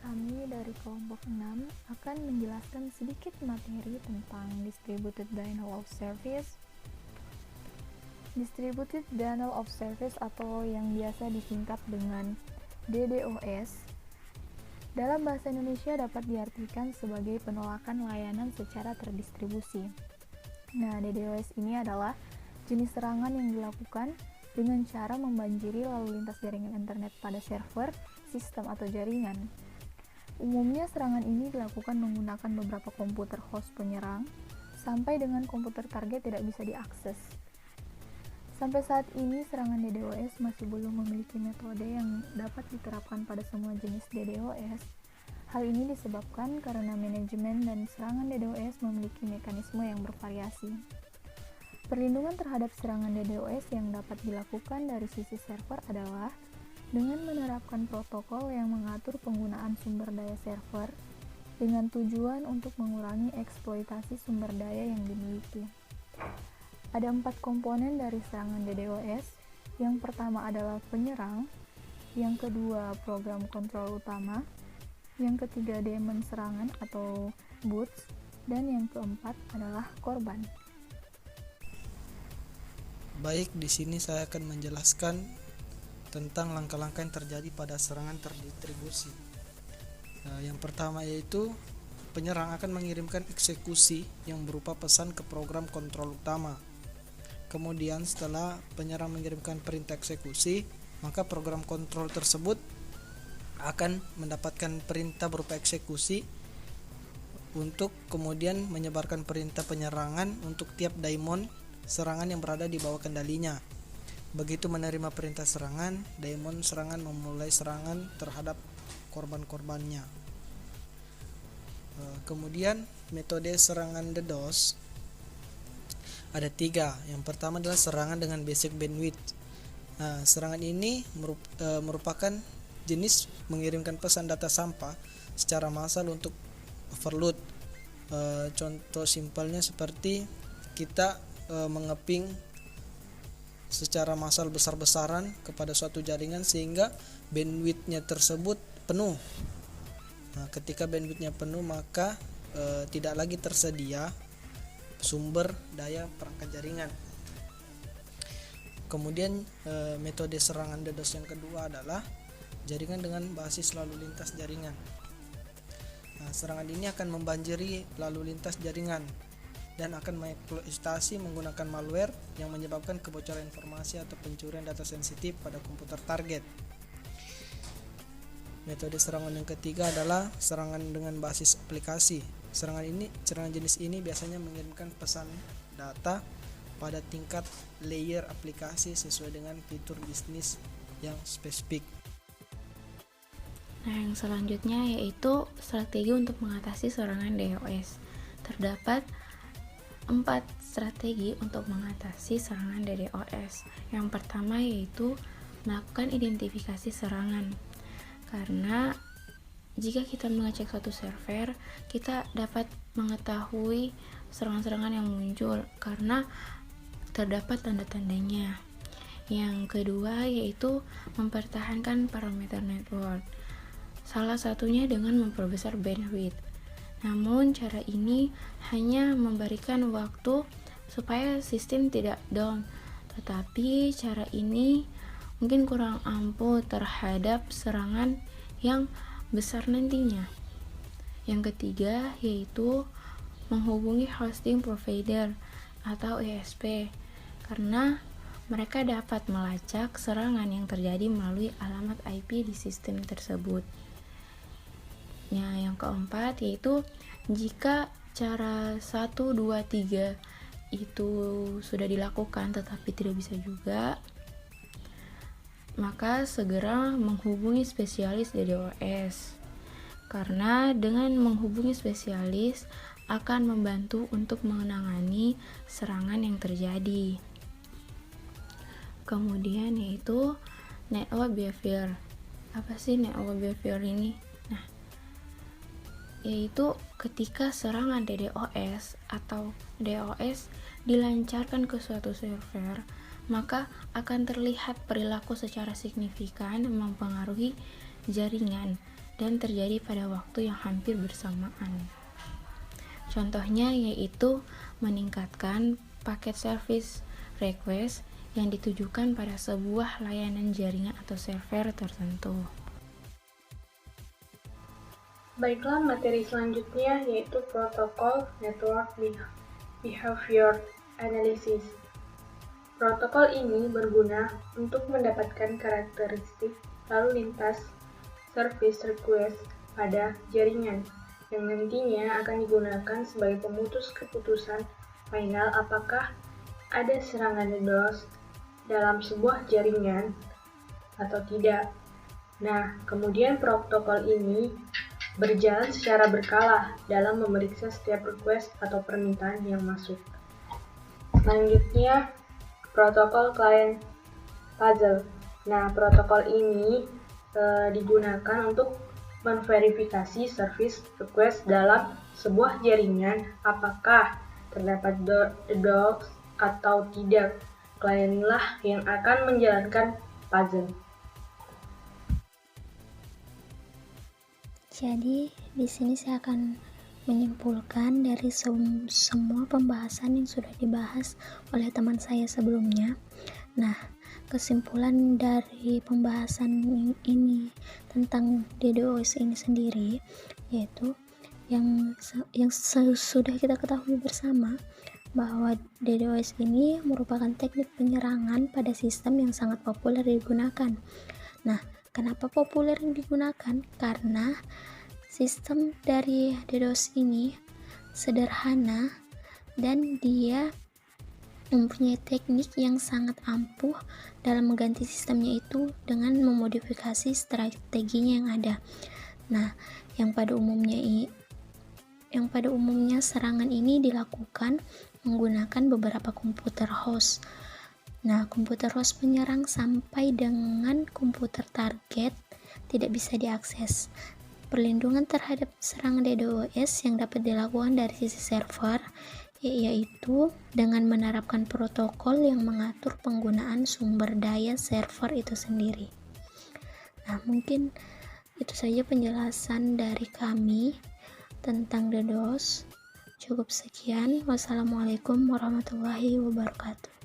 kami dari kelompok 6 akan menjelaskan sedikit materi tentang Distributed Denial of Service. Distributed Denial of Service atau yang biasa disingkat dengan DDoS dalam bahasa Indonesia dapat diartikan sebagai penolakan layanan secara terdistribusi. Nah, DDoS ini adalah jenis serangan yang dilakukan dengan cara membanjiri lalu lintas jaringan internet pada server, sistem atau jaringan. Umumnya serangan ini dilakukan menggunakan beberapa komputer host penyerang sampai dengan komputer target tidak bisa diakses. Sampai saat ini serangan DDoS masih belum memiliki metode yang dapat diterapkan pada semua jenis DDoS. Hal ini disebabkan karena manajemen dan serangan DDoS memiliki mekanisme yang bervariasi. Perlindungan terhadap serangan DDoS yang dapat dilakukan dari sisi server adalah dengan menerapkan protokol yang mengatur penggunaan sumber daya server dengan tujuan untuk mengurangi eksploitasi sumber daya yang dimiliki. Ada 4 komponen dari serangan DDoS. Yang pertama adalah penyerang, yang kedua program kontrol utama, yang ketiga daemon serangan atau boots, dan yang keempat adalah korban. Baik, di sini saya akan menjelaskan tentang langkah-langkah yang terjadi pada serangan terdistribusi. Yang pertama yaitu penyerang akan mengirimkan eksekusi yang berupa pesan ke program kontrol utama. Kemudian setelah penyerang mengirimkan perintah eksekusi, maka program kontrol tersebut akan mendapatkan perintah berupa eksekusi untuk kemudian menyebarkan perintah penyerangan untuk tiap daemon serangan yang berada di bawah kendalinya. Begitu menerima perintah serangan, daemon serangan memulai serangan terhadap korban-korbannya. Kemudian metode serangan DDoS ada 3. Yang pertama adalah serangan dengan basic bandwidth. Serangan ini merupakan jenis mengirimkan pesan data sampah secara massal untuk overload. Contoh simpelnya seperti kita mengeping secara massal besar-besaran kepada suatu jaringan sehingga bandwidthnya tersebut penuh. Ketika bandwidthnya penuh, maka tidak lagi tersedia sumber daya perangkat jaringan. Kemudian metode serangan DDoS yang kedua adalah jaringan dengan basis lalu lintas jaringan. Serangan ini akan membanjiri lalu lintas jaringan dan akan mengeksploitasi menggunakan malware yang menyebabkan kebocoran informasi atau pencurian data sensitif pada komputer target. Metode serangan yang ketiga adalah serangan dengan basis aplikasi. Serangan jenis ini biasanya mengirimkan pesan data pada tingkat layer aplikasi sesuai dengan fitur bisnis yang spesifik. Nah, yang selanjutnya yaitu strategi untuk mengatasi serangan DDoS. Terdapat 4 strategi untuk mengatasi serangan DDoS. Yang pertama yaitu melakukan identifikasi serangan. Karena jika kita mengecek suatu server, kita dapat mengetahui serangan-serangan yang muncul karena terdapat tanda-tandanya. Yang kedua yaitu mempertahankan parameter network. Salah satunya dengan memperbesar bandwidth. Namun cara ini hanya memberikan waktu supaya sistem tidak down. Tetapi cara ini mungkin kurang ampuh terhadap serangan yang besar nantinya. Yang ketiga yaitu menghubungi hosting provider atau ISP karena mereka dapat melacak serangan yang terjadi melalui alamat IP di sistem tersebut. Yang keempat yaitu jika cara 1, 2, 3 itu sudah dilakukan tetapi tidak bisa juga, maka segera menghubungi spesialis DDoS. Karena dengan menghubungi spesialis akan membantu untuk menangani serangan yang terjadi. Kemudian yaitu network behavior. Apa sih network behavior ini? Yaitu ketika serangan DDoS atau DOS dilancarkan ke suatu server, maka akan terlihat perilaku secara signifikan mempengaruhi jaringan dan terjadi pada waktu yang hampir bersamaan. Contohnya yaitu meningkatkan paket service request yang ditujukan pada sebuah layanan jaringan atau server tertentu. Baiklah, materi selanjutnya yaitu protokol network behavior analysis. Protokol ini berguna untuk mendapatkan karakteristik lalu lintas service request pada jaringan yang nantinya akan digunakan sebagai pemutus keputusan final apakah ada serangan DDoS dalam sebuah jaringan atau tidak. Nah, kemudian protokol ini berjalan secara berkala dalam memeriksa setiap request atau permintaan yang masuk. Selanjutnya, protokol client puzzle. Nah, protokol ini digunakan untuk memverifikasi service request dalam sebuah jaringan apakah terdapat DDoS atau tidak. Klienlah yang akan menjalankan puzzle. Jadi, di sini saya akan menyimpulkan dari semua pembahasan yang sudah dibahas oleh teman saya sebelumnya. Nah, kesimpulan dari pembahasan ini tentang DDoS ini sendiri yaitu yang sudah kita ketahui bersama bahwa DDoS ini merupakan teknik penyerangan pada sistem yang sangat populer digunakan. Nah, kenapa populer digunakan? Karena sistem dari DDoS ini sederhana dan dia mempunyai teknik yang sangat ampuh dalam mengganti sistemnya itu dengan memodifikasi strateginya yang ada. Nah, yang pada umumnya serangan ini dilakukan menggunakan beberapa komputer host. Nah, komputer host penyerang sampai dengan komputer target tidak bisa diakses. Perlindungan terhadap serangan DDoS yang dapat dilakukan dari sisi server yaitu dengan menerapkan protokol yang mengatur penggunaan sumber daya server itu sendiri. Nah, mungkin itu saja penjelasan dari kami tentang DDoS. Cukup sekian. Wassalamualaikum warahmatullahi wabarakatuh.